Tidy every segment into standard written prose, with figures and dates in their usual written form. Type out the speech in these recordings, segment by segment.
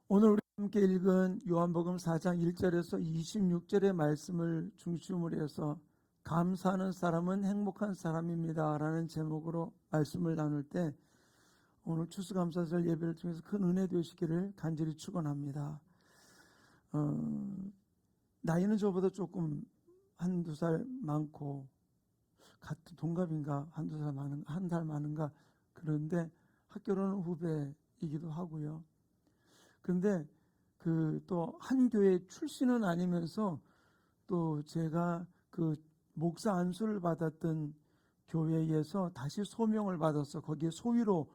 오늘 우리 함께 읽은 요한복음 4장 1절에서 26절의 말씀을 중심으로 해서 감사하는 사람은 행복한 사람입니다 라는 제목으로 말씀을 나눌 때 오늘 추수감사절 예배를 통해서 큰 은혜 되시기를 간절히 축원합니다. 나이는 저보다 조금 한두 살 많고 같은 동갑인가 한두 살 많은가 한 달 많은가 그런데 학교로는 후배이기도 하고요. 그런데 그 또 한 교회 출신은 아니면서 또 제가 그 목사 안수를 받았던 교회에서 다시 소명을 받아서 거기에 소위로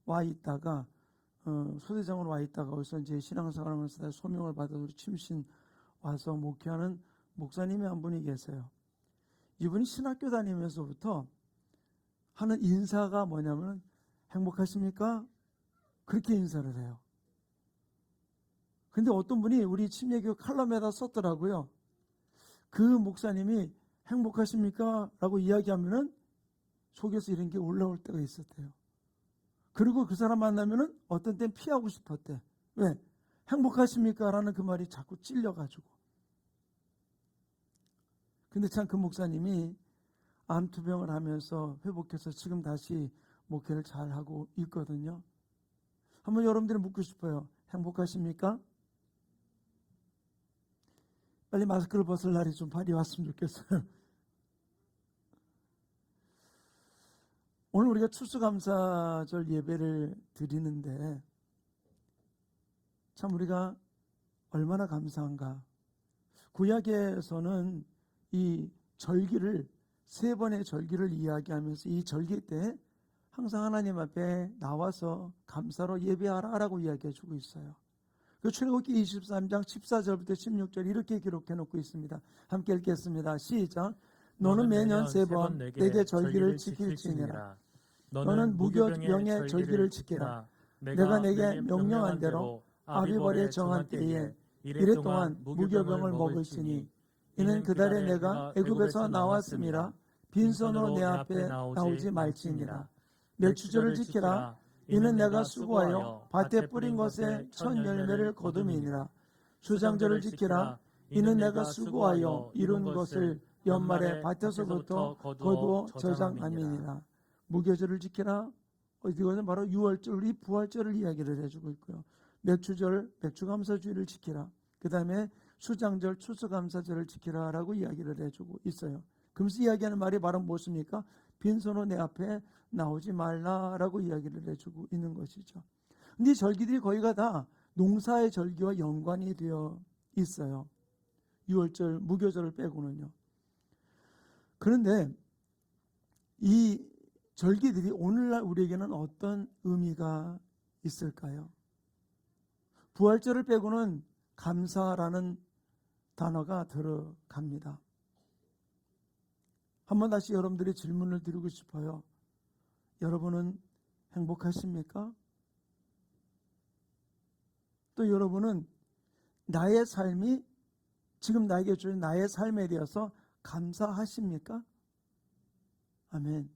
와 있다가 소대장으로 와 있다가 거기서 이제 신앙생활하면서 다시 소명을 받아서 우리 침신 와서 목회하는 목사님이 한 분이 계세요. 이분이 신학교 다니면서부터 하는 인사가 뭐냐면 행복하십니까? 그렇게 인사를 해요. 근데 어떤 분이 우리 침례교 칼럼에다 썼더라고요. 그 목사님이 행복하십니까? 라고 이야기하면은 속에서 이런 게 올라올 때가 있었대요. 그리고 그 사람 만나면은 어떤 땐 피하고 싶었대. 왜? 행복하십니까? 라는 그 말이 자꾸 찔려가지고. 근데 참 그 목사님이 암투병을 하면서 회복해서 지금 다시 목회를 잘 하고 있거든요. 한번 여러분들이 묻고 싶어요. 행복하십니까? 빨리 마스크를 벗을 날이 좀 빨리 왔으면 좋겠어요. 오늘 우리가 추수감사절 예배를 드리는데 참 우리가 얼마나 감사한가. 구약에서는 이 절기를 세 번의 절기를 이야기하면서 이 절기 때 항상 하나님 앞에 나와서 감사로 예배하라라고 이야기해 주고 있어요. 그 출애굽기 23장 14절부터 16절 이렇게 기록해 놓고 있습니다. 함께 읽겠습니다. 시작. 너는 매년 세 번 내게 절기를 지킬지니라. 너는 무교병의 절기를 지키라. 내가 내게 명령한 대로 아비벌에 정한 때에 이래 동안 무교병을 먹을지니 이는 그달에 내가 애굽에서 나왔음이라 빈손으로 내 앞에 나오지 말지니라. 멸추절을 지키라. 이는 내가 수고하여 밭에 뿌린 것에 첫 열매를 거둠이니라. 수장절을 지키라. 이는 내가 수고하여 이룬 것을 연말에 밭에서부터 거두어 저장함이니라. 무교절을 지키라. 이것은 바로 6월절 우리 부활절을 이야기를 해주고 있고요. 맥주절 맥주감사주의를 지키라. 그 다음에 수장절 추수감사절을 지키라라고 이야기를 해주고 있어요. 그러면서 이야기하는 말이 바로 무엇입니까? 빈손으로 내 앞에 나오지 말라라고 이야기를 해주고 있는 것이죠. 근데 이 절기들이 거의가 다 농사의 절기와 연관이 되어 있어요. 6월절 무교절을 빼고는요. 그런데 이 절기들이 오늘날 우리에게는 어떤 의미가 있을까요? 부활절을 빼고는 감사라는 단어가 들어갑니다. 한번 다시 여러분들이 질문을 드리고 싶어요. 여러분은 행복하십니까? 또 여러분은 나의 삶이 지금 나에게 주는 나의 삶에 대해서 감사하십니까? 아멘.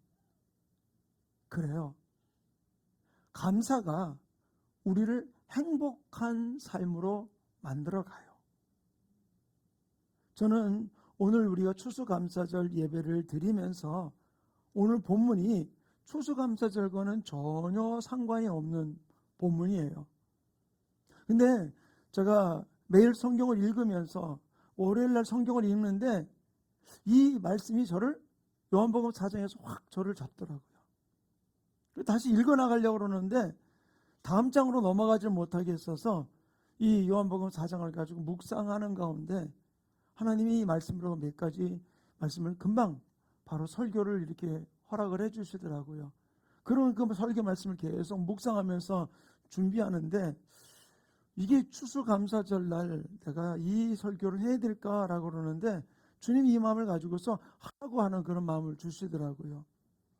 그래요. 감사가 우리를 행복한 삶으로 만들어가요. 저는 오늘 우리가 추수감사절 예배를 드리면서 오늘 본문이 추수감사절과는 전혀 상관이 없는 본문이에요. 근데 제가 매일 성경을 읽으면서 월요일날 성경을 읽는데 이 말씀이 저를 요한복음 4장에서 확 저를 잡더라고요. 다시 읽어나가려고 그러는데 다음 장으로 넘어가지 못하게 있어서 이 요한복음 4장을 가지고 묵상하는 가운데 하나님이 이 말씀으로 몇 가지 말씀을 금방 바로 설교를 이렇게 허락을 해 주시더라고요. 그런 그 설교 말씀을 계속 묵상하면서 준비하는데 이게 추수감사절 날 내가 이 설교를 해야 될까라고 그러는데 주님이 이 마음을 가지고서 하라고 하는 그런 마음을 주시더라고요.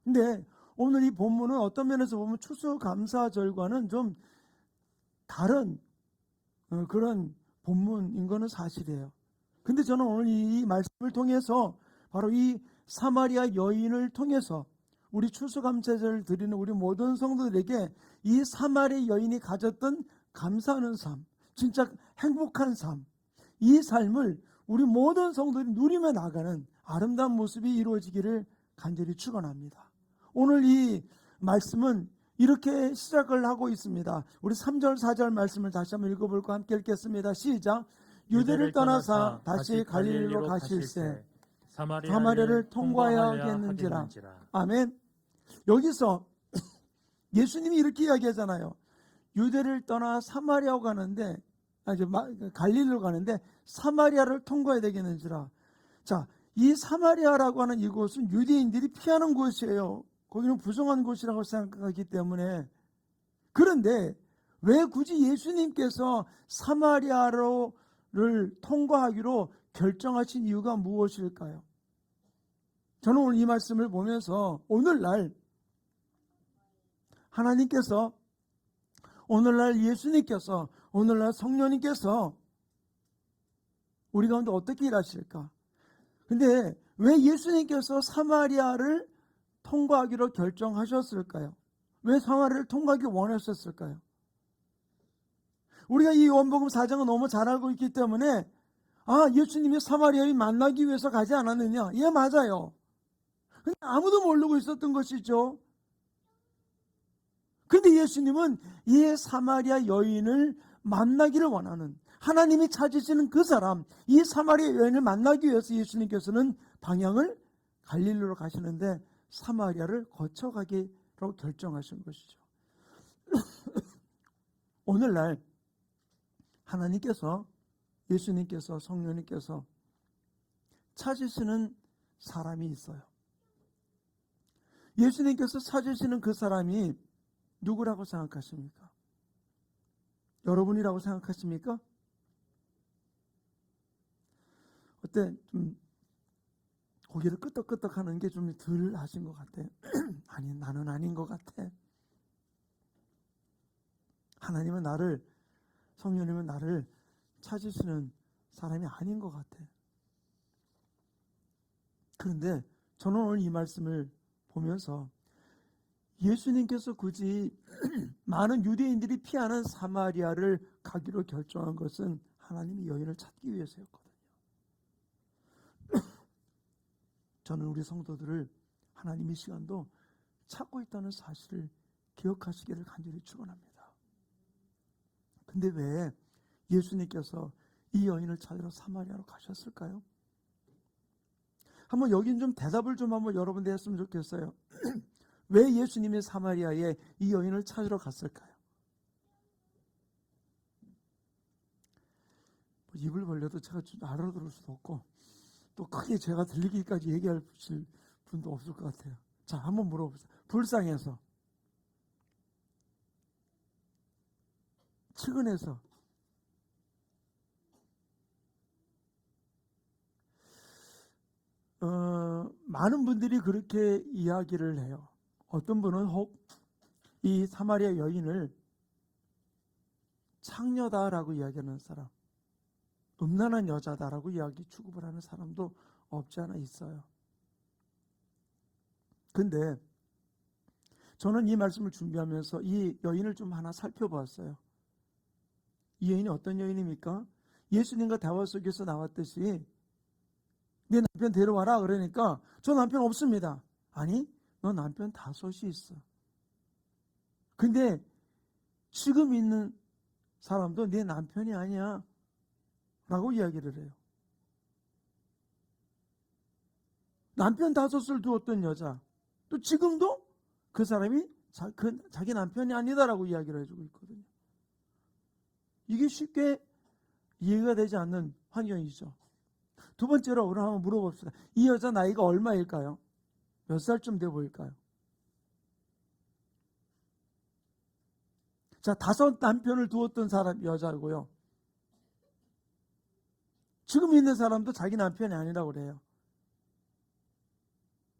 근데 오늘 이 본문은 어떤 면에서 보면 추수감사절과는 좀 다른 그런 본문인 거는 사실이에요. 근데 저는 오늘 이 말씀을 통해서 바로 이 사마리아 여인을 통해서 우리 추수감사절을 드리는 우리 모든 성도들에게 이 사마리아 여인이 가졌던 감사하는 삶, 진짜 행복한 삶, 이 삶을 우리 모든 성도들이 누리며 나가는 아름다운 모습이 이루어지기를 간절히 축원합니다. 오늘 이 말씀은 이렇게 시작을 하고 있습니다. 우리 3절 4절 말씀을 다시 한번 읽어볼까 함께 읽겠습니다. 시작. 유대를 떠나사 다시 갈릴리로 가실새 사마리아를 통과하겠는지라. 아멘. 여기서 예수님이 이렇게 이야기하잖아요. 유대를 떠나 사마리아로 가는데, 갈릴리로 가는데 사마리아를 통과해야 되겠는지라. 자, 이 사마리아라고 하는 이곳은 유대인들이 피하는 곳이에요. 거기는 부정한 곳이라고 생각하기 때문에. 그런데 왜 굳이 예수님께서 사마리아를 통과하기로 결정하신 이유가 무엇일까요? 저는 오늘 이 말씀을 보면서 오늘날 하나님께서, 오늘날 예수님께서, 오늘날 성령님께서 우리 가운데 어떻게 일하실까? 근데 왜 예수님께서 사마리아를 통과하기로 결정하셨을까요? 왜 사마리아를 통과하기 원하셨을까요? 우리가 이 요한복음 4장은 너무 잘 알고 있기 때문에 예수님이 사마리아를 만나기 위해서 가지 않았느냐? 예, 맞아요. 근데 아무도 모르고 있었던 것이죠. 근데 예수님은 이 사마리아 여인을 만나기를 원하는, 하나님이 찾으시는 그 사람, 이 사마리아 여인을 만나기 위해서 예수님께서는 방향을 갈릴리로 가시는데 사마리아를 거쳐가기로 결정하신 것이죠. 오늘날 하나님께서, 예수님께서, 성령님께서 찾으시는 사람이 있어요. 예수님께서 찾으시는 그 사람이 누구라고 생각하십니까? 여러분이라고 생각하십니까? 어때? 좀 고개를 끄덕끄덕 하는 게 좀 덜 하신 것 같아. 아니, 나는 아닌 것 같아. 하나님은 나를, 성령님은 나를 찾으시는 사람이 아닌 것 같아. 그런데 저는 오늘 이 말씀을 보면서 예수님께서 굳이 많은 유대인들이 피하는 사마리아를 가기로 결정한 것은 하나님이 여인을 찾기 위해서였거든요. 저는 우리 성도들을 하나님 이 시간도 찾고 있다는 사실을 기억하시기를 간절히 축원합니다. 근데 왜 예수님께서 이 여인을 찾으러 사마리아로 가셨을까요? 한번 여긴 좀 대답을 좀 한번 여러분들 했으면 좋겠어요. 왜 예수님이 사마리아에 이 여인을 찾으러 갔을까요? 입을 벌려도 제가 알아들을 수도 없고 또 크게 제가 들리기까지 얘기할 분도 없을 것 같아요. 자, 한번 물어보세요. 불쌍해서, 측은해서, 많은 분들이 그렇게 이야기를 해요. 어떤 분은 혹 이 사마리아 여인을 창녀다라고 이야기하는 사람, 음란한 여자다라고 이야기 취급을 하는 사람도 없지 않아 있어요. 근데 저는 이 말씀을 준비하면서 이 여인을 좀 하나 살펴보았어요. 이 여인이 어떤 여인입니까? 예수님과 대화 속에서 나왔듯이 내 남편 데려와라 그러니까 저 남편 없습니다. 아니, 너 남편 5이 있어. 근데 지금 있는 사람도 내 남편이 아니야 라고 이야기를 해요. 남편 5을 두었던 여자, 또 지금도 그 사람이 자기 남편이 아니다라고 이야기를 해주고 있거든요. 이게 쉽게 이해가 되지 않는 환경이죠. 두 번째로 우리 한번 물어봅시다. 이 여자 나이가 얼마일까요? 몇 살쯤 돼 보일까요? 자, 5 남편을 두었던 사람 여자고요. 지금 있는 사람도 자기 남편이 아니라고 그래요.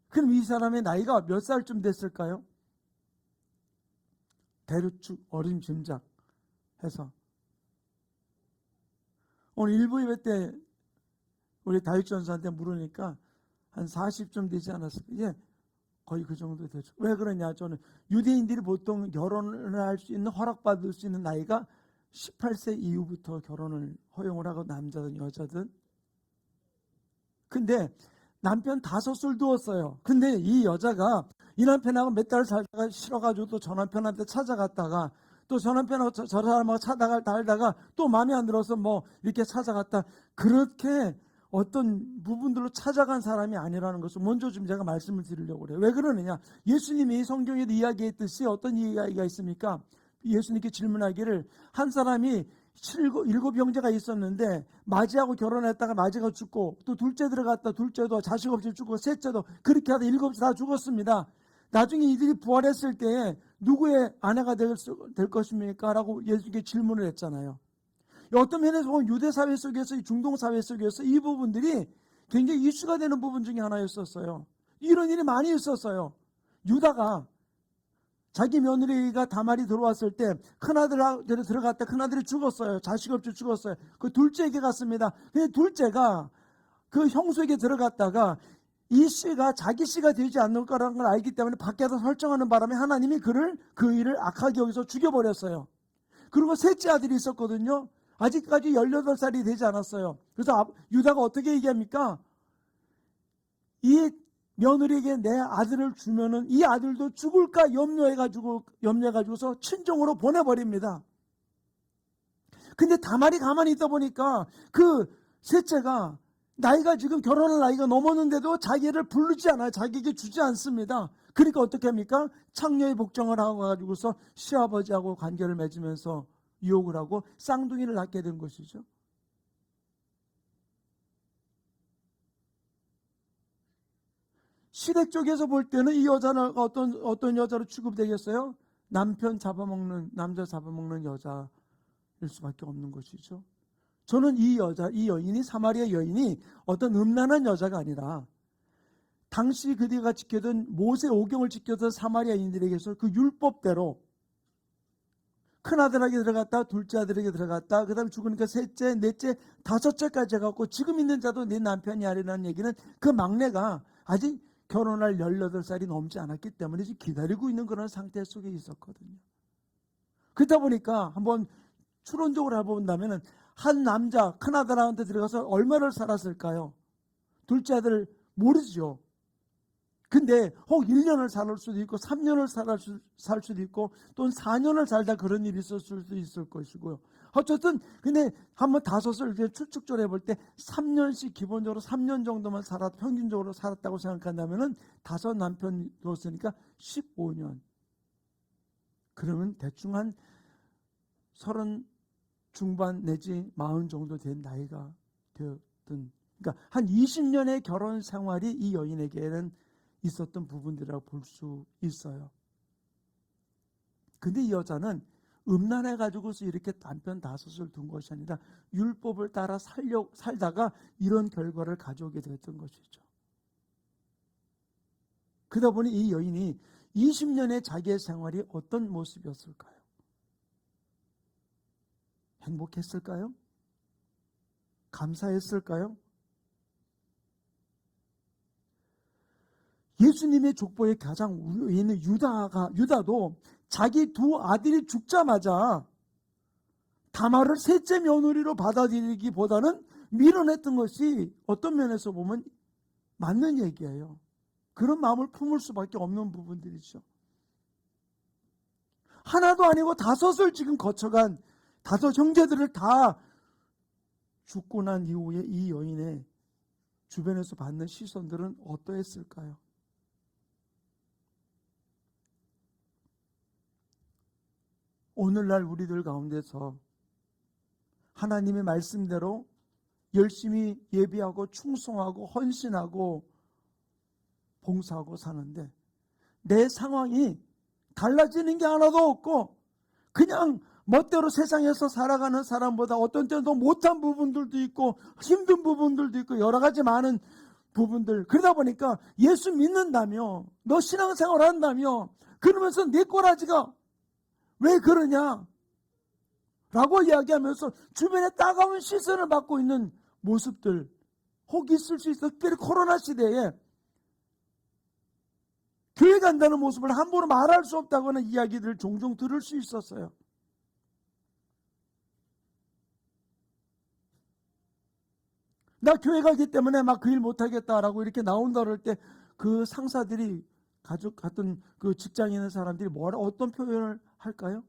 그럼 이 사람의 나이가 몇 살쯤 됐을까요? 대충 어림짐작해서 오늘 일부 예배 때 우리 다윗 전사한테 물으니까 한 40쯤 되지 않았을까? 예, 거의 그 정도 되죠. 왜 그러냐? 저는 유대인들이 보통 결혼을 할 수 있는, 허락받을 수 있는 나이가 18세 이후부터 결혼을 허용을 하고 남자든 여자든. 근데 남편 5술 두었어요. 근데 이 여자가 이 남편하고 몇 달 살다가 싫어가지고 또 저 남편한테 찾아갔다가 또 저 남편하고 저 사람하고 달다가 또 마음에 안 들어서 뭐 이렇게 찾아갔다. 그렇게 어떤 부분들로 찾아간 사람이 아니라는 것을 먼저 좀 제가 말씀을 드리려고 그래요. 왜 그러느냐? 예수님이 성경에도 이야기했듯이 어떤 이야기가 있습니까? 예수님께 질문하기를, 한 사람이 일곱 형제가 있었는데 마지하고 결혼했다가 마지가 죽고 또 둘째 들어갔다 둘째도 자식 없이 죽고 셋째도 그렇게 하다 7이 다 죽었습니다. 나중에 이들이 부활했을 때 누구의 아내가 될 것입니까? 라고 예수님께 질문을 했잖아요. 어떤 면에서 보면 유대 사회 속에서, 중동 사회 속에서 이 부분들이 굉장히 이슈가 되는 부분 중에 하나였었어요. 이런 일이 많이 있었어요. 유다가 자기 며느리가 다말이 들어왔을 때 큰아들한테 들어갔다 큰아들이 죽었어요. 자식 없이 죽었어요. 그 둘째에게 갔습니다. 근데 둘째가 그 형수에게 들어갔다가 이 씨가 자기 씨가 되지 않을 거라는 걸 알기 때문에 밖에서 설정하는 바람에 하나님이 그 일을 악하게 여기서 죽여버렸어요. 그리고 셋째 아들이 있었거든요. 아직까지 18살이 되지 않았어요. 그래서 유다가 어떻게 얘기합니까? 이 며느리에게 내 아들을 주면은 이 아들도 죽을까 염려해가지고서 친정으로 보내버립니다. 근데 다말이 가만히 있다 보니까 그 셋째가 나이가 지금 결혼할 나이가 넘었는데도 자기를 부르지 않아요. 자기에게 주지 않습니다. 그러니까 어떻게 합니까? 창녀의 복종을 하고 가지고서 시아버지하고 관계를 맺으면서 유혹을 하고 쌍둥이를 낳게 된 것이죠. 시댁 쪽에서 볼 때는 이 여자는 어떤 여자로 취급되겠어요? 남자 잡아먹는 여자일 수밖에 없는 것이죠. 저는 이 여인이, 사마리아 여인이 어떤 음란한 여자가 아니라 당시 그들가 지켜던 모세 오경을 지켜던 사마리아인들에게서 그 율법대로 큰아들에게 들어갔다 둘째 아들에게 들어갔다 그 다음에 죽으니까 셋째 넷째 다섯째까지 해갖고 지금 있는 자도 내 남편이 아니라는 얘기는 그 막내가 아직 결혼할 18살이 넘지 않았기 때문에 지금 기다리고 있는 그런 상태 속에 있었거든요. 그렇다 보니까 한번 추론적으로 해본다면 한 남자 큰아들한테 들어가서 얼마를 살았을까요? 둘째 아들 모르죠. 근데 혹 1년을 살 수도 있고 3년을 살 수도 있고 또는 4년을 살다 그런 일이 있었을 수도 있을 것이고요. 어쨌든 근데 한번 다섯을 이렇게 추측적으로 해볼 때 3년씩 기본적으로 3년 정도만 평균적으로 살았다고 생각한다면은 다섯 남편 뒀으니까 15년. 그러면 대충 한 30 중반 내지 40 정도 된 나이가 되었던, 그러니까 한 20년의 결혼 생활이 이 여인에게는 있었던 부분들이라고 볼 수 있어요. 근데 이 여자는 음란해가지고서 이렇게 남편 5을 둔 것이 아니라 율법을 따라 살다가 이런 결과를 가져오게 됐던 것이죠. 그러다 보니 이 여인이 20년의 자기의 생활이 어떤 모습이었을까요? 행복했을까요? 감사했을까요? 예수님의 족보에 가장 위에 있는 유다도 자기 두 아들이 죽자마자 다말을 셋째 며느리로 받아들이기보다는 밀어냈던 것이 어떤 면에서 보면 맞는 얘기예요. 그런 마음을 품을 수밖에 없는 부분들이죠. 하나도 아니고 5을 지금 거쳐간 5 형제들을 다 죽고 난 이후에 이 여인의 주변에서 받는 시선들은 어떠했을까요? 오늘날 우리들 가운데서 하나님의 말씀대로 열심히 예배하고 충성하고 헌신하고 봉사하고 사는데 내 상황이 달라지는 게 하나도 없고 그냥 멋대로 세상에서 살아가는 사람보다 어떤 때는 더 못한 부분들도 있고 힘든 부분들도 있고 여러 가지 많은 부분들, 그러다 보니까 예수 믿는다며 너 신앙생활 한다며 그러면서 내 꼬라지가 왜 그러냐 라고 이야기하면서 주변에 따가운 시선을 받고 있는 모습들 혹 있을 수 있어. 특별히 코로나 시대에 교회 간다는 모습을 함부로 말할 수 없다고 하는 이야기들을 종종 들을 수 있었어요. 나 교회 가기 때문에 막 그 일 못하겠다라고 이렇게 나온다 그럴 때 그 상사들이 가족 같은 그 직장에 있는 사람들이 어떤 표현을 할까요?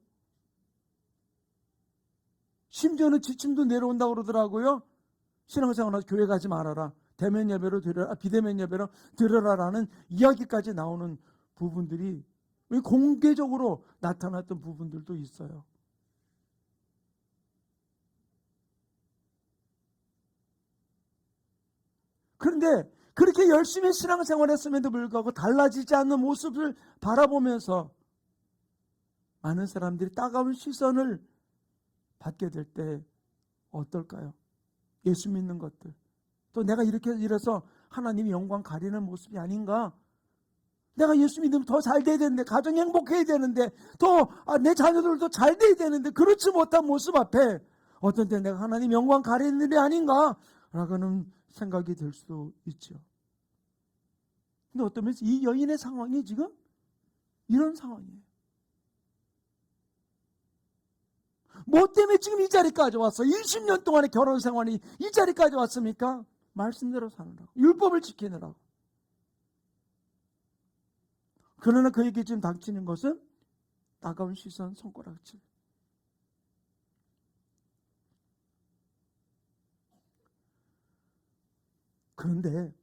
심지어는 지침도 내려온다고 그러더라고요. 신앙생활하면서 교회 가지 말아라. 대면 예배로 드려라. 비대면 예배로 드려라라는 이야기까지 나오는 부분들이 공개적으로 나타났던 부분들도 있어요. 그런데 그렇게 열심히 신앙생활했음에도 불구하고 달라지지 않는 모습을 바라보면서 많은 사람들이 따가운 시선을 받게 될 때 어떨까요? 예수 믿는 것들. 또 내가 이렇게 이래서 하나님이 영광 가리는 모습이 아닌가? 내가 예수 믿으면 더 잘 돼야 되는데, 가정이 행복해야 되는데, 더 내 자녀들도 잘 돼야 되는데, 그렇지 못한 모습 앞에 어떤 때 내가 하나님 영광 가리는 일이 아닌가? 라고는 생각이 들 수도 있죠. 근데 어떤 면에서 이 여인의 상황이 지금 이런 상황이에요. 뭐 때문에 지금 이 자리까지 왔어? 20년 동안의 결혼 생활이 이 자리까지 왔습니까? 말씀대로 사느라고, 율법을 지키느라고. 그러나 그에게 지금 닥치는 것은 따가운 시선, 손가락질. 그런데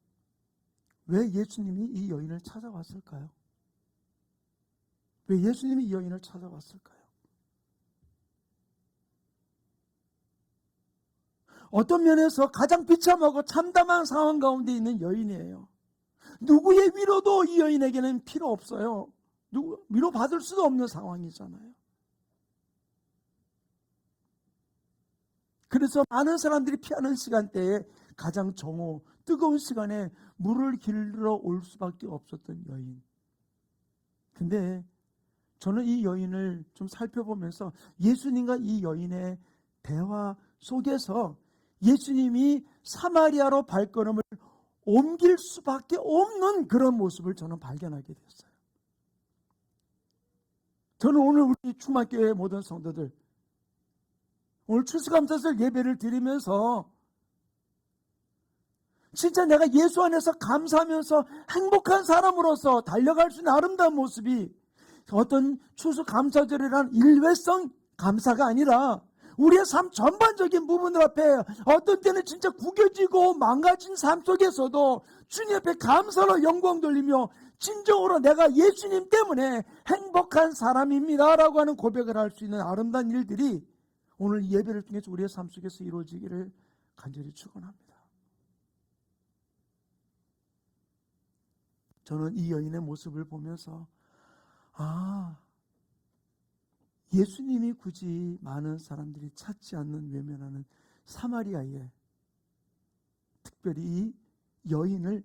왜 예수님이 이 여인을 찾아왔을까요? 왜 예수님이 이 여인을 찾아왔을까요? 어떤 면에서 가장 비참하고 참담한 상황 가운데 있는 여인이에요. 누구의 위로도 이 여인에게는 필요 없어요. 위로받을 수도 없는 상황이잖아요. 그래서 많은 사람들이 피하는 시간대에 가장 정오, 뜨거운 시간에 물을 길러 올 수밖에 없었던 여인. 근데 저는 이 여인을 좀 살펴보면서 예수님과 이 여인의 대화 속에서 예수님이 사마리아로 발걸음을 옮길 수밖에 없는 그런 모습을 저는 발견하게 됐어요. 저는 오늘 우리 충만교회 모든 성도들, 오늘 추수감사절 예배를 드리면서 진짜 내가 예수 안에서 감사하면서 행복한 사람으로서 달려갈 수 있는 아름다운 모습이 어떤 추수감사절이란 일회성 감사가 아니라 우리의 삶 전반적인 부분들 앞에 어떤 때는 진짜 구겨지고 망가진 삶 속에서도 주님 앞에 감사로 영광 돌리며 진정으로 내가 예수님 때문에 행복한 사람입니다 라고 하는 고백을 할 수 있는 아름다운 일들이 오늘 예배를 통해서 우리의 삶 속에서 이루어지기를 간절히 축원합니다. 저는 이 여인의 모습을 보면서 예수님이 굳이 많은 사람들이 찾지 않는 외면하는 사마리아에 특별히 이 여인을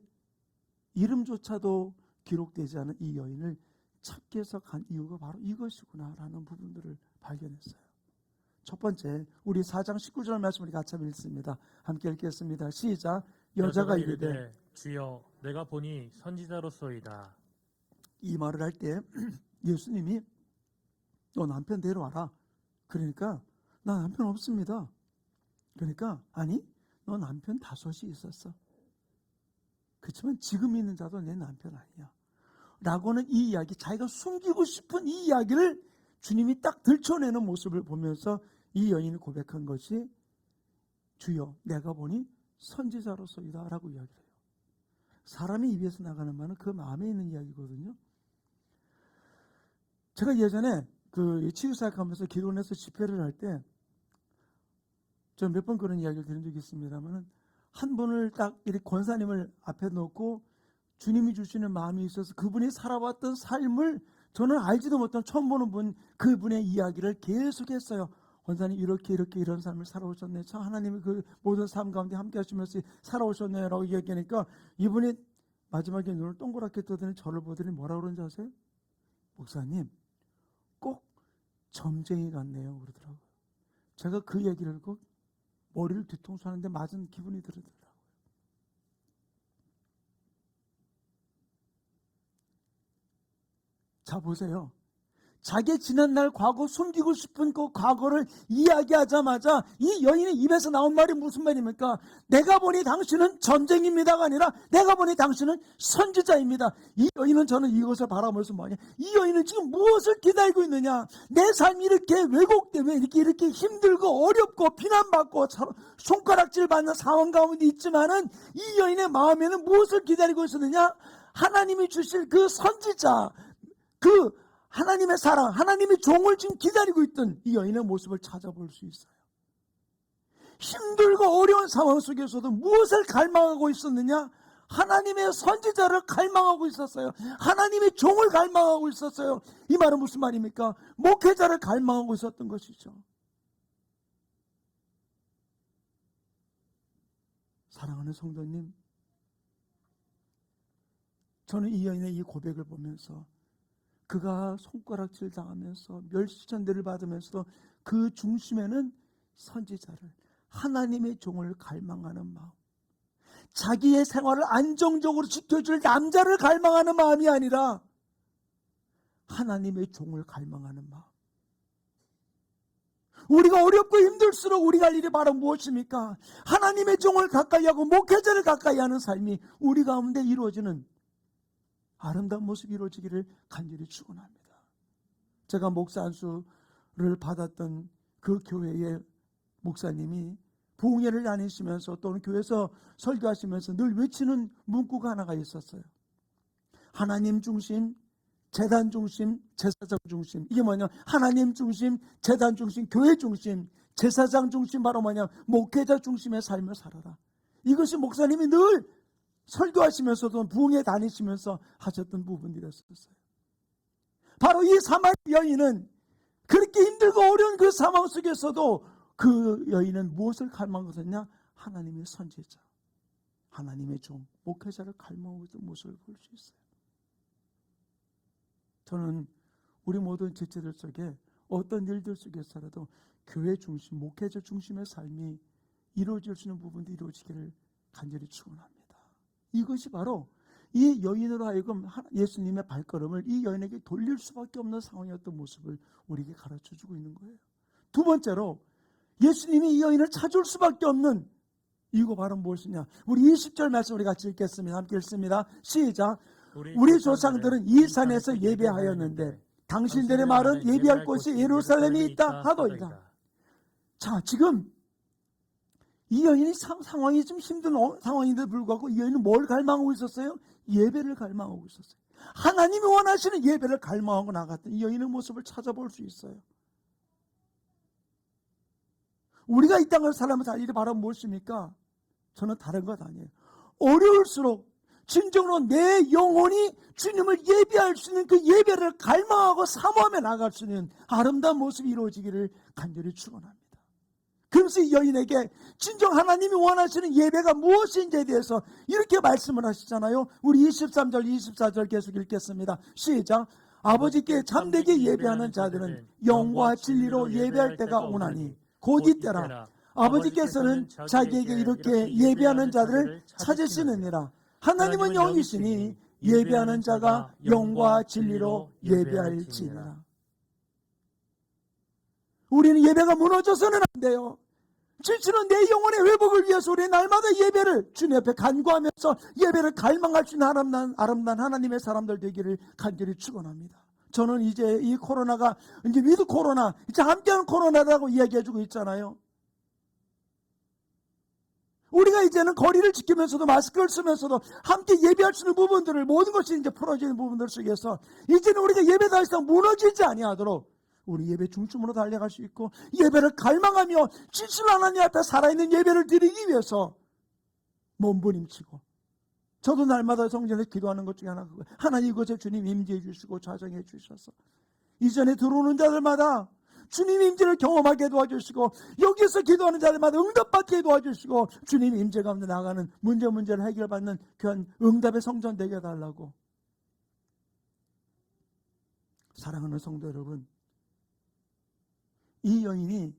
이름조차도 기록되지 않은 이 여인을 찾기 위해서 간 이유가 바로 이것이구나라는 부분들을 발견했어요. 첫 번째, 우리 4장 19절 말씀을 같이 읽습니다. 함께 읽겠습니다. 시작. 여자가 이르되 주여 내가 보니 선지자로소이다. 이 말을 할 때 예수님이 너 남편 데려와라. 그러니까 나 남편 없습니다. 그러니까 아니 너 남편 5이 있었어. 그렇지만 지금 있는 자도 내 남편 아니야. 라고는 이 이야기, 자기가 숨기고 싶은 이 이야기를 주님이 딱 들춰내는 모습을 보면서 이 여인이 고백한 것이 주여 내가 보니 선지자로소이다 라고 이야기를 해요. 사람의 입에서 나가는 말은 그 마음에 있는 이야기거든요. 제가 예전에 그 치유사역하면서 기도원에서 집회를 할 때 저 몇 번 그런 이야기를 들은 적이 있습니다만 한 분을 딱 이렇게 권사님을 앞에 놓고 주님이 주시는 마음이 있어서 그분이 살아왔던 삶을 저는 알지도 못한 처음 보는 분, 그분의 이야기를 계속했어요. 권사님 이렇게 이런 삶을 살아오셨네. 참 하나님이 그 모든 삶 가운데 함께 하시면서 살아오셨네요 라고 이야기하니까 이분이 마지막에 눈을 동그랗게 뜨더니 저를 보더니 뭐라고 그런지 아세요? 목사님 꼭 점쟁이 같네요 그러더라고요. 제가 그 얘기를 듣고 머리를 뒤통수 하는데 맞은 기분이 들더라고요. 자 보세요. 자기 지난날 과거, 숨기고 싶은 그 과거를 이야기하자마자 이 여인의 입에서 나온 말이 무슨 말입니까? 내가 보니 당신은 전쟁입니다가 아니라 내가 보니 당신은 선지자입니다. 이 여인은, 저는 이것을 바라보면서 뭐냐, 이 여인은 지금 무엇을 기다리고 있느냐? 내 삶이 이렇게 왜곡되면 이렇게 힘들고 어렵고 비난받고 손가락질 받는 상황 가운데 있지만은 이 여인의 마음에는 무엇을 기다리고 있었느냐? 하나님이 주실 그 선지자, 그 하나님의 사랑, 하나님의 종을 지금 기다리고 있던 이 여인의 모습을 찾아볼 수 있어요. 힘들고 어려운 상황 속에서도 무엇을 갈망하고 있었느냐? 하나님의 선지자를 갈망하고 있었어요. 하나님의 종을 갈망하고 있었어요. 이 말은 무슨 말입니까? 목회자를 갈망하고 있었던 것이죠. 사랑하는 성도님, 저는 이 여인의 이 고백을 보면서 그가 손가락질 당하면서 멸시천대를 받으면서 그 중심에는 선지자를, 하나님의 종을 갈망하는 마음, 자기의 생활을 안정적으로 지켜줄 남자를 갈망하는 마음이 아니라 하나님의 종을 갈망하는 마음. 우리가 어렵고 힘들수록 우리가 할 일이 바로 무엇입니까? 하나님의 종을 가까이하고 목회자를 가까이하는 삶이 우리 가운데 이루어지는 아름다운 모습이 이루어지기를 간절히 축원합니다. 제가 목사 안수를 받았던 그 교회의 목사님이 부흥회를 다니시면서 또는 교회에서 설교하시면서 늘 외치는 문구가 하나가 있었어요. 하나님 중심, 재단 중심, 제사장 중심. 이게 뭐냐? 하나님 중심, 재단 중심, 교회 중심, 제사장 중심, 바로 뭐냐? 목회자 중심의 삶을 살아라. 이것이 목사님이 늘 설교하시면서도 부흥회 다니시면서 하셨던 부분들이었어요. 바로 이 사마리 여인은 그렇게 힘들고 어려운 그 상황 속에서도 그 여인은 무엇을 갈망하였냐? 하나님의 선지자, 하나님의 종, 목회자를 갈망하고 있던 모습을 볼 수 있어요. 저는 우리 모든 지체들 속에 어떤 일들 속에서라도 교회 중심, 목회자 중심의 삶이 이루어질 수 있는 부분도 이루어지기를 간절히 축원합니다. 이것이 바로 이 여인으로 하여금 예수님의 발걸음을 이 여인에게 돌릴 수밖에 없는 상황이었던 모습을 우리에게 가르쳐주고 있는 거예요. 두 번째로 예수님이 이 여인을 찾을 수밖에 없는 이유가 바로 무엇이냐? 우리 20절 말씀 우리 같이 읽겠습니다. 함께 읽습니다. 시작. 우리 조상들은 이 산에서 예배하였는데 당신들의 말은 예배할 곳이 예루살렘에 있다 하더이다. 자, 지금 이 여인이 상황이 좀 힘든 상황인데도 불구하고 이 여인은 뭘 갈망하고 있었어요? 예배를 갈망하고 있었어요. 하나님이 원하시는 예배를 갈망하고 나갔던 이 여인의 모습을 찾아볼 수 있어요. 우리가 이 땅을 살아면서 할 일이 바로 무엇입니까? 저는 다른 것 아니에요. 어려울수록 진정으로 내 영혼이 주님을 예배할 수 있는 그 예배를 갈망하고 사모하며 나갈 수 있는 아름다운 모습이 이루어지기를 간절히 축원합니다. 그래서 이 여인에게 진정 하나님이 원하시는 예배가 무엇인지에 대해서 이렇게 말씀을 하시잖아요. 우리 23절, 24절 계속 읽겠습니다. 시작. 아버지께 참되게 예배하는 자들은 영과 진리로 예배할 때가 오나니 곧 이때라. 아버지께서는 자기에게 이렇게 예배하는 자들을 찾으시느니라. 하나님은 영이시니 예배하는 자가 영과 진리로 예배할지니라. 우리는 예배가 무너져서는 안 돼요. 진실은 내 영혼의 회복을 위해서 우리 날마다 예배를 주님 앞에 간구하면서 예배를 갈망할 수 있는 아름다운 하나님의 사람들 되기를 간절히 축원합니다. 저는 이제 이 코로나가 이제 위드 코로나, 이제 함께하는 코로나라고 이야기해주고 있잖아요. 우리가 이제는 거리를 지키면서도 마스크를 쓰면서도 함께 예배할 수 있는 부분들을 모든 것이 이제 풀어지는 부분들 속에서 이제는 우리가 예배 더 이상 무너지지 아니하도록 우리 예배 중심으로 달려갈 수 있고 예배를 갈망하며 진실 하나님 앞에 살아있는 예배를 드리기 위해서 몸부림치고 저도 날마다 성전에 기도하는 것 중에 하나가 하나님 이곳에 주님 임재해 주시고 좌정해 주셔서 이전에 들어오는 자들마다 주님 임재를 경험하게 도와주시고 여기서 기도하는 자들마다 응답받게 도와주시고 주님 임재 가운데 나가는 문제를 해결받는 귀한 응답의 성전 되게 해달라고. 사랑하는 성도 여러분, 이 여인이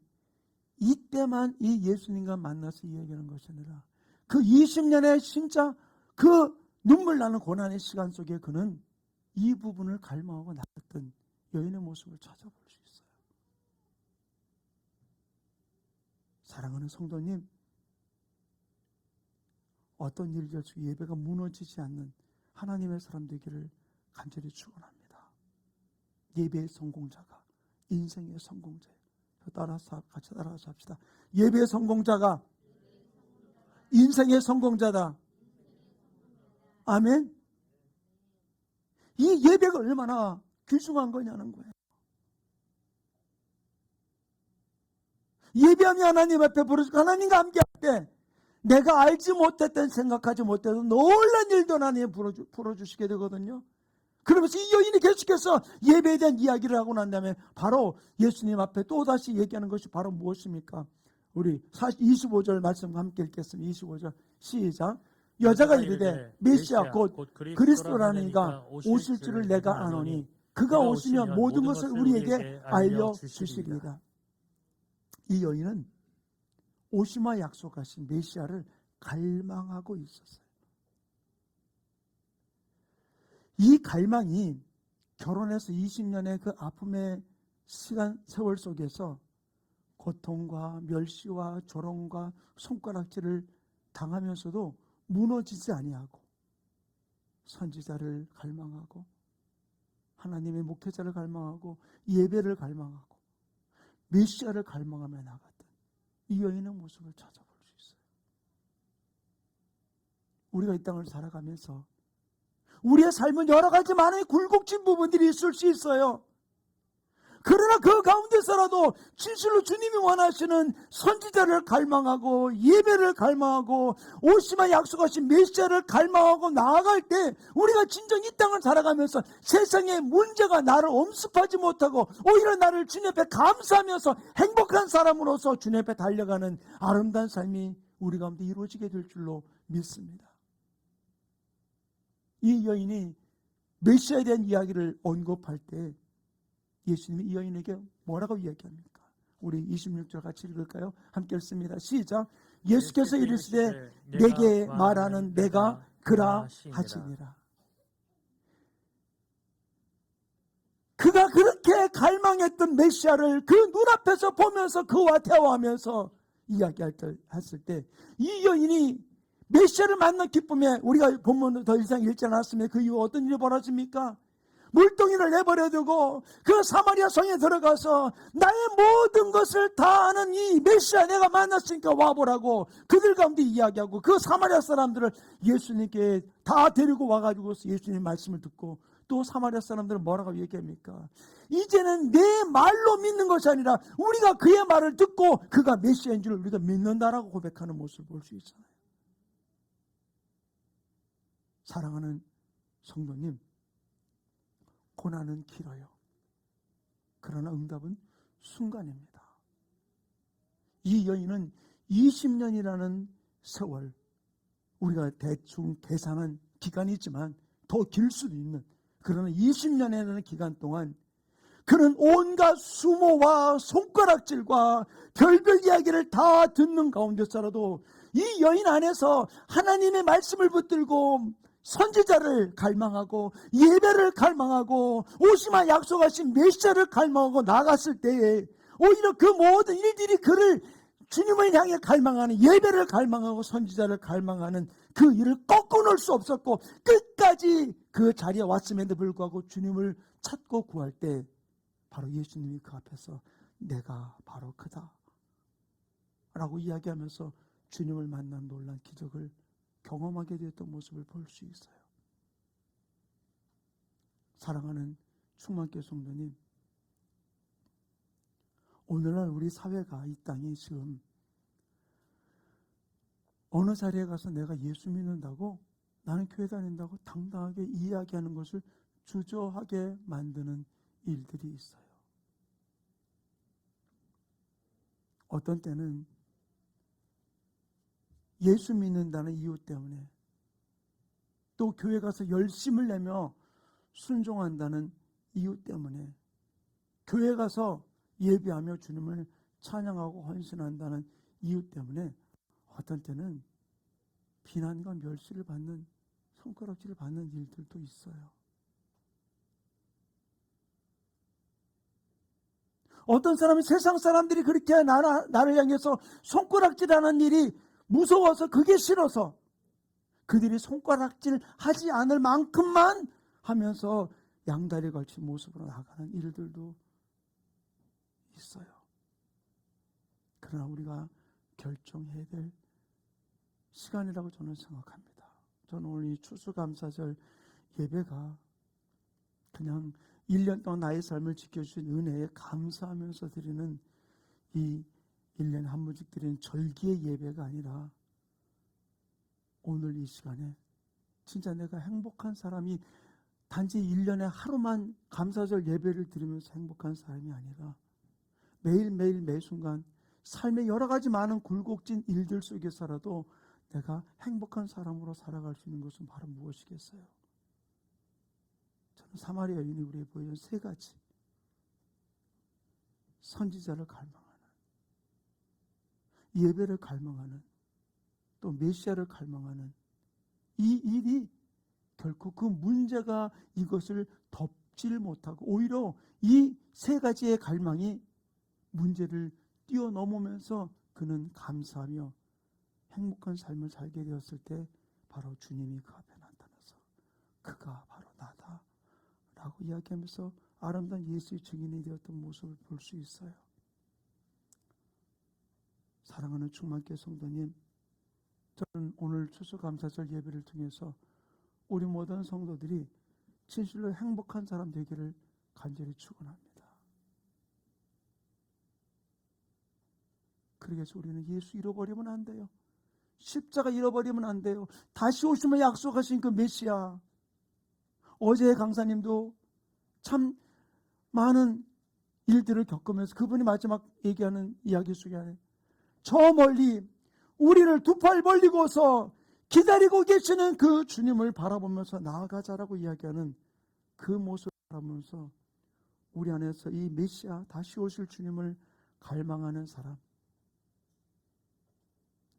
이때만 이 예수님과 만나서 이야기하는 것이 아니라 그 20년의 진짜 그 눈물 나는 고난의 시간 속에 그는 이 부분을 갈망하고 나갔던 여인의 모습을 찾아볼 수 있어요. 사랑하는 성도님, 어떤 일들 속 예배가 무너지지 않는 하나님의 사람 되기를 간절히 축원합니다. 예배의 성공자가 인생의 성공자예요. 같이 따라서 합시다. 예배의 성공자가 인생의 성공자다. 아멘. 이 예배가 얼마나 귀중한 거냐는 거예요. 예배하며 하나님 앞에 부르짖고 하나님과 함께 할 때 내가 알지 못했던 생각하지 못했던 놀란 일도 하나님 풀어주시게 되거든요. 그러면서 이 여인이 계속해서 예배에 대한 이야기를 하고 난 다음에 바로 예수님 앞에 또다시 얘기하는 것이 바로 무엇입니까? 우리 25절 말씀 함께 읽겠습니다. 25절 시작. 여자가 이르되 메시아 곧 그리스도라는 이가 오실 줄을 내가 아노니 그가 오시면 모든 것을 우리에게 알려주시리이다. 이 여인은 오시마 약속하신 메시아를 갈망하고 있었어요. 이 갈망이 결혼해서 20년의 그 아픔의 세월 속에서 고통과 멸시와 조롱과 손가락질을 당하면서도 무너지지 아니하고 선지자를 갈망하고 하나님의 목회자를 갈망하고 예배를 갈망하고 메시아를 갈망하며 나갔던 이 여인의 모습을 찾아볼 수 있어요. 우리가 이 땅을 살아가면서 우리의 삶은 여러 가지 많은 굴곡진 부분들이 있을 수 있어요. 그러나 그 가운데서라도 진실로 주님이 원하시는 선지자를 갈망하고 예배를 갈망하고 오시마 약속하신 메시아를 갈망하고 나아갈 때 우리가 진정 이 땅을 살아가면서 세상의 문제가 나를 엄습하지 못하고 오히려 나를 주님 앞에 감사하면서 행복한 사람으로서 주님 앞에 달려가는 아름다운 삶이 우리 가운데 이루어지게 될 줄로 믿습니다. 이 여인이 메시아에 대한 이야기를 언급할 때 예수님이 이 여인에게 뭐라고 이야기합니까? 우리 26절 같이 읽을까요? 함께 읽습니다. 시작. 예수께서 이르시되 내게 말하는 내가 그라 하시니라. 그가 그렇게 갈망했던 메시아를 그 눈앞에서 보면서 그와 대화하면서 이야기했을 때 이 여인이 메시아를 만난 기쁨에 우리가 본문을 더 이상 읽지 않았으면 그 이후 어떤 일이 벌어집니까? 물동이를 내버려 두고 그 사마리아 성에 들어가서 나의 모든 것을 다 아는 이 메시아 내가 만났으니까 와보라고 그들 가운데 이야기하고 그 사마리아 사람들을 예수님께 다 데리고 와가지고 예수님 말씀을 듣고 또 사마리아 사람들은 뭐라고 얘기합니까? 이제는 내 말로 믿는 것이 아니라 우리가 그의 말을 듣고 그가 메시아인 줄 우리가 믿는다라고 고백하는 모습을 볼 수 있어요. 사랑하는 성도님, 고난은 길어요. 그러나 응답은 순간입니다. 이 여인은 20년이라는 세월, 우리가 대충 계산한 기간이 있지만 더 길 수도 있는, 그러나 20년이라는 기간 동안 그는 온갖 수모와 손가락질과 별별 이야기를 다 듣는 가운데서라도 이 여인 안에서 하나님의 말씀을 붙들고 선지자를 갈망하고 예배를 갈망하고 오시마 약속하신 메시아를 갈망하고 나갔을 때에 오히려 그 모든 일들이 그를 주님을 향해 갈망하는 예배를 갈망하고 선지자를 갈망하는 그 일을 꺾어놓을 수 없었고 끝까지 그 자리에 왔음에도 불구하고 주님을 찾고 구할 때 바로 예수님이 그 앞에서 내가 바로 그다 라고 이야기하면서 주님을 만난 놀란 기적을 경험하게 되었던 모습을 볼 수 있어요. 사랑하는 충만교회 성도님, 오늘날 우리 사회가 이 땅에 지금 어느 자리에 가서 내가 예수 믿는다고 나는 교회 다닌다고 당당하게 이야기하는 것을 주저하게 만드는 일들이 있어요. 어떤 때는 예수 믿는다는 이유 때문에 또 교회 가서 열심을 내며 순종한다는 이유 때문에 교회 가서 예배하며 주님을 찬양하고 헌신한다는 이유 때문에 어떤 때는 비난과 멸시를 받는 손가락질을 받는 일들도 있어요. 어떤 사람은 세상 사람들이 그렇게 나를 향해서 손가락질하는 일이 무서워서 그게 싫어서 그들이 손가락질 하지 않을 만큼만 하면서 양다리 걸친 모습으로 나가는 일들도 있어요. 그러나 우리가 결정해야 될 시간이라고 저는 생각합니다. 저는 오늘 이 추수감사절 예배가 그냥 1년 동안 나의 삶을 지켜주신 은혜에 감사하면서 드리는 이 1년에 한 번씩 드리는 절기의 예배가 아니라 오늘 이 시간에 진짜 내가 행복한 사람이 단지 1년에 하루만 감사절 예배를 드리면서 행복한 사람이 아니라 매일매일 매순간 삶의 여러 가지 많은 굴곡진 일들 속에서라도 내가 행복한 사람으로 살아갈 수 있는 것은 바로 무엇이겠어요? 저는 사마리아 여인이 우리에게 보여준 세 가지 선지자를 갈망하는, 예배를 갈망하는, 또 메시아를 갈망하는 이 일이 결코 그 문제가 이것을 덮질 못하고 오히려 이 세 가지의 갈망이 문제를 뛰어넘으면서 그는 감사하며 행복한 삶을 살게 되었을 때 바로 주님이 그 앞에 나타나서 그가 바로 나다 라고 이야기하면서 아름다운 예수의 증인이 되었던 모습을 볼 수 있어요. 사랑하는 충만교회 성도님, 저는 오늘 추수감사절 예배를 통해서 우리 모든 성도들이 진실로 행복한 사람 되기를 간절히 축원합니다. 그래서 우리는 예수 잃어버리면 안 돼요. 십자가 잃어버리면 안 돼요. 다시 오시면 약속하신 그 메시아. 어제 강사님도 참 많은 일들을 겪으면서 그분이 마지막 얘기하는 이야기 속에 저 멀리 우리를 두 팔 벌리고서 기다리고 계시는 그 주님을 바라보면서 나아가자라고 이야기하는 그 모습을 바라보면서 우리 안에서 이 메시아 다시 오실 주님을 갈망하는 사람,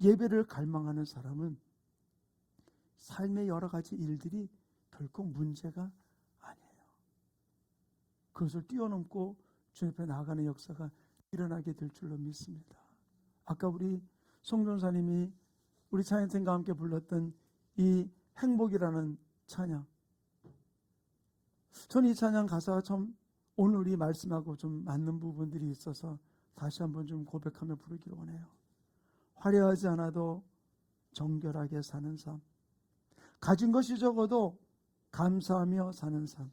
예배를 갈망하는 사람은 삶의 여러 가지 일들이 결코 문제가 아니에요. 그것을 뛰어넘고 주님 앞에 나아가는 역사가 일어나게 될 줄로 믿습니다. 아까 우리 송전사님이 우리 찬양팀과 함께 불렀던 이 행복이라는 찬양, 저는 이 찬양 가사가 좀 오늘 우리 말씀하고 좀 맞는 부분들이 있어서 다시 한번 좀 고백하며 부르기를 원해요. 화려하지 않아도 정결하게 사는 삶, 가진 것이 적어도 감사하며 사는 삶,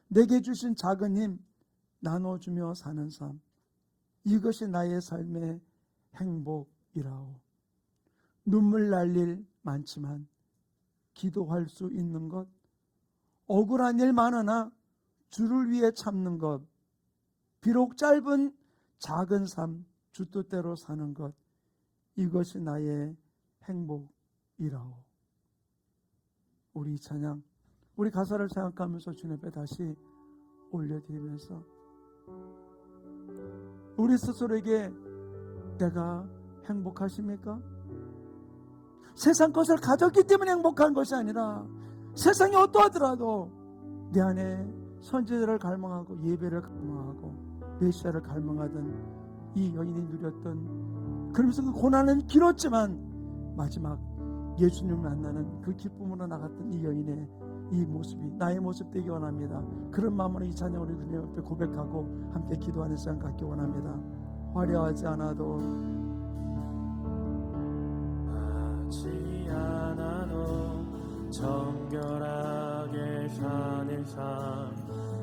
내게 주신 작은 힘 나눠주며 사는 삶, 이것이 나의 삶의 행복이라오. 눈물 날 일 많지만 기도할 수 있는 것, 억울한 일 많으나 주를 위해 참는 것, 비록 짧은 작은 삶 주 뜻대로 사는 것, 이것이 나의 행복이라오. 우리 찬양, 우리 가사를 생각하면서 주님 앞에 다시 올려드리면서 우리 스스로에게 내가 행복하십니까? 세상 것을 가졌기 때문에 행복한 것이 아니라 세상이 어떠하더라도 내 안에 선지자를 갈망하고 예배를 갈망하고 메시아를 갈망하던 이 여인이 누렸던, 그러면서 그 고난은 길었지만 마지막 예수님을 만나는 그 기쁨으로 나갔던 이 여인의 이 모습이 나의 모습 되기 원합니다. 그런 마음으로 이 찬양을 주님 앞에 고백하고 함께 기도하는 시간 갖기 원합니다. 화려하지 않아도 하지 않아도 정결하게 사는 삶,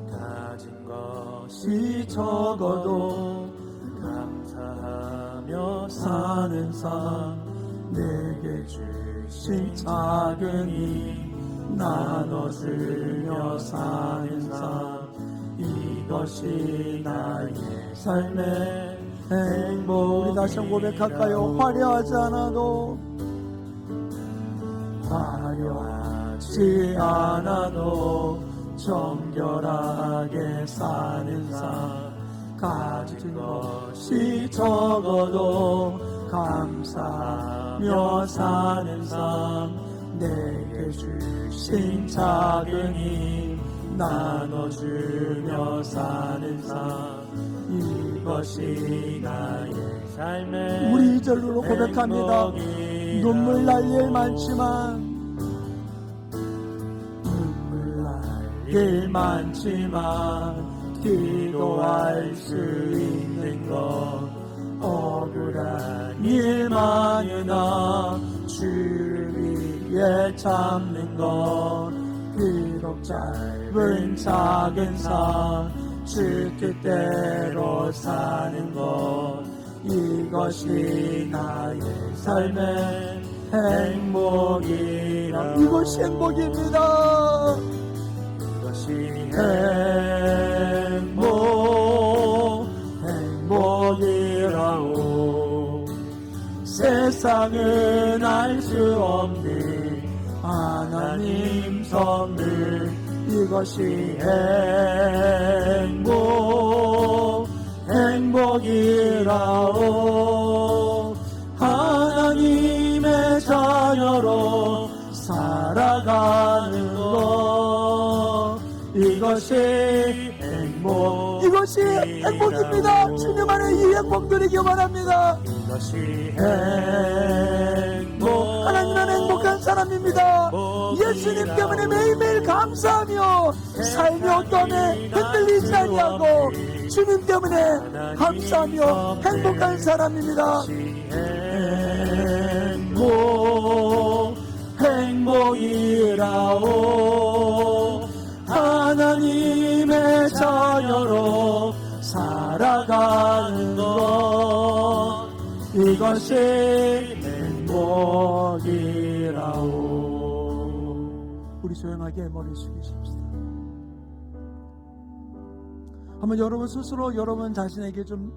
가진 것이 적어도 감사하며 사는 삶, 내게 주신 작은 힘 나눠주며 사는 삶, 이것이 나의 삶의 행복. 우리 다시 한번 고백할까요? 화려하지 않아도 화려하지 않아도 정결하게 사는 삶, 가진 것이 적어도 감사하며 사는 삶, 내게 주신 작은 힘 나눠주며 사는 삶, 이것이 나의 삶의 우리 2절로 고백합니다. 눈물 날 일 많지만 일 많지만 기도할 수 있는 것 억울한 일 많으나 주를 위해 참는 것 비록 짧은 작은 삶 주 뜻대로 사는 것 이것이 나의 삶의 행복이라 이것이 행복입니다. 이것이 행복이라오 세상은 알 수 없는 하나님 선물 이것이 행복이라오 하나님의 자녀로 살아가는 것 이것이 이것이 행복입니다. 주님 안에 이 행복 누리기 바랍니다. 이것이 하나님 안에 행복한 사람입니다. 예수님 때문에 매일매일 감사하며 삶이 어떠함에 흔들리지 아니하고 주님 때문에 감사하며 행복한 사람입니다. 행복이라오 하나님의 자녀로 살아가는 것 이것이 행복이라오 우리 조용하게 머리 숙이십시다. 한번 여러분 스스로 여러분 자신에게 좀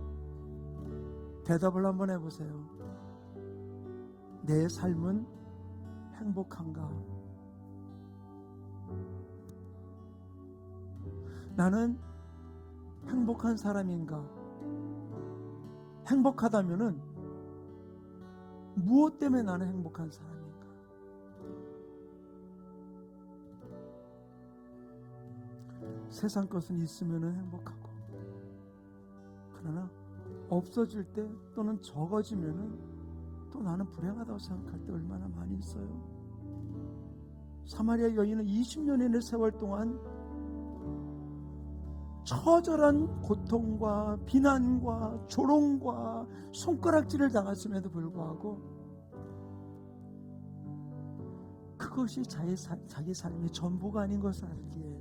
대답을 한번 해보세요. 내 삶은 행복한가? 나는 행복한 사람인가? 행복하다면은 무엇 때문에 나는 행복한 사람인가? 세상 것은 있으면은 행복하고, 그러나 없어질 때 또는 적어지면은 또 나는 불행하다고 생각할 때 얼마나 많이 있어요. 사마리아 여인은 20년의 세월 동안 처절한 고통과 비난과 조롱과 손가락질을 당했음에도 불구하고 그것이 자기 삶의 전부가 아닌 것을 알기에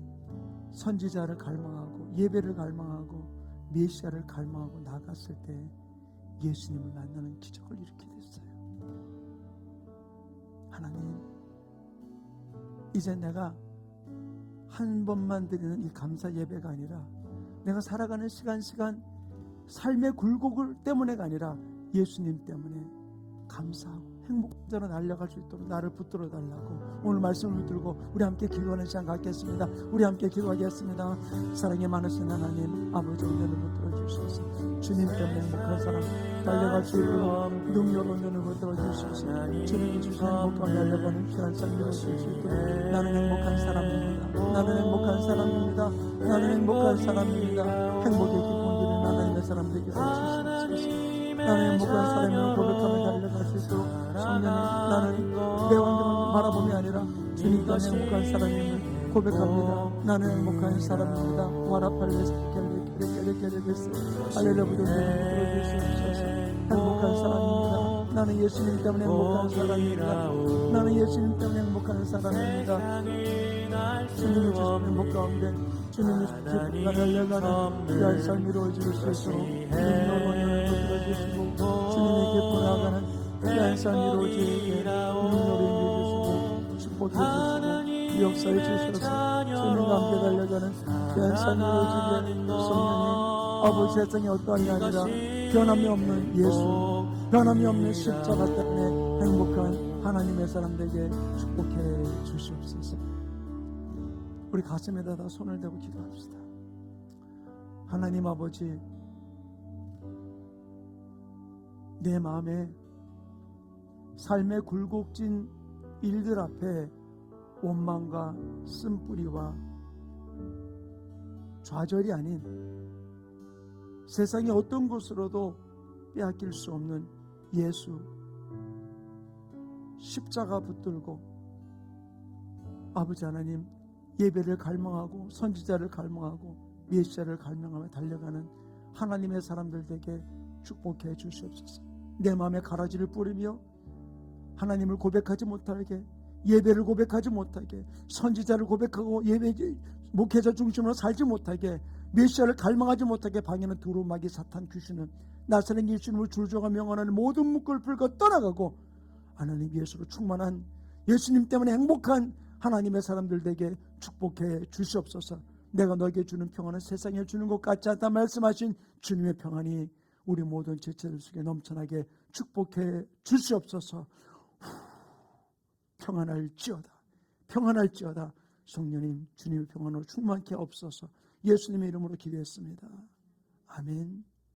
선지자를 갈망하고 예배를 갈망하고 메시아를 갈망하고 나갔을 때 예수님을 만나는 기적을 이루게 됐어요. 하나님, 이제 내가 한 번만 드리는 이 감사 예배가 아니라 내가 살아가는 시간 삶의 굴곡을 때문에가 아니라 예수님 때문에 감사하고 행복자로 날아갈 수 있도록 나를 붙들어 달라고 오늘 말씀을 붙들고 우리 함께 기도하는 시간 갖겠습니다. 우리 함께 기도하겠습니다. 사랑이 많으신 하나님 아버지 은혜를 붙들어 주셔서 주님 때문에 행복한 사람 달려갈 수 있도록 능력 은혜를 붙들어 주셔서 주님이 주신 행복과 달려가는 귀한 삶을 주실 수 있도록 나는 행복한 사람입니다. 나는 행복한 사람입니다. 나는 행복한 사람입니다. 행복의 기쁨 누리는 하나님의 사람들에게 주시옵소서. 나는 행복한 사람으로 고백하며 달려갈 수 있도록 성령님, 나는 내 환경을 바라봄이 아니라 주님 때문에 행복한 사람임을 고백합니다. 나는 행복한 사람입니다. 와라팔레스 켈레켈레켈레켈레스 할렐루야 들어주시옵소서. 행복한 사람입니다. 나는 예수님 때문에 행복한 사람입니다. 나는 예수님 때문에 행복한 사람입니다. 주님이 주신 행복 가운데 주님이 주신 달려가는 귀한 삶이 이루어질 수 있도록 능력을 붙들어주시고 주님의 기쁨 나아가는 귀한 삶이 이루어지게 능력을 인도해주시고 축복해주시고 역사해 주셔서 주님과 함께 달려가는 귀한 삶이 이루어지게 성령님 아버지 세상에 어떠한 게 아니라 변함이 없는 예수 변함이 없는 십자가 때문에 행복한 하나님의 사람들에게 축복해 주시옵소서. 우리 가슴에다 손을 대고 기도합시다. 하나님 아버지, 내 마음에 삶의 굴곡진 일들 앞에 원망과 쓴뿌리와 좌절이 아닌 세상의 어떤 것으로도 빼앗길 수 없는 예수 십자가 붙들고 아버지 하나님 예배를 갈망하고 선지자를 갈망하고 메시아를 갈망하며 달려가는 하나님의 사람들 되게 축복해 주시옵소서. 내 마음에 가라지를 뿌리며 하나님을 고백하지 못하게, 예배를 고백하지 못하게, 선지자를 고백하고 예배 목회자 중심으로 살지 못하게, 메시아를 갈망하지 못하게 방해는 두루마기 사탄 귀신은 나사렛 예수님을 줄저가 명하는 모든 묶을 풀고 떠나가고 하나님 예수로 충만한 예수님 때문에 행복한 하나님의 사람들 되게 축복해 주시옵소서. 내가 너에게 주는 평안은 세상에 주는 것 같지 않다 말씀하신 주님의 평안이 우리 모든 지체들 속에 넘쳐나게 축복해 주시옵소서. 평안할지어다, 평안할지어다. 성령님 주님의 평안으로 충만케 없소서. 예수님의 이름으로 기도했습니다. 아멘.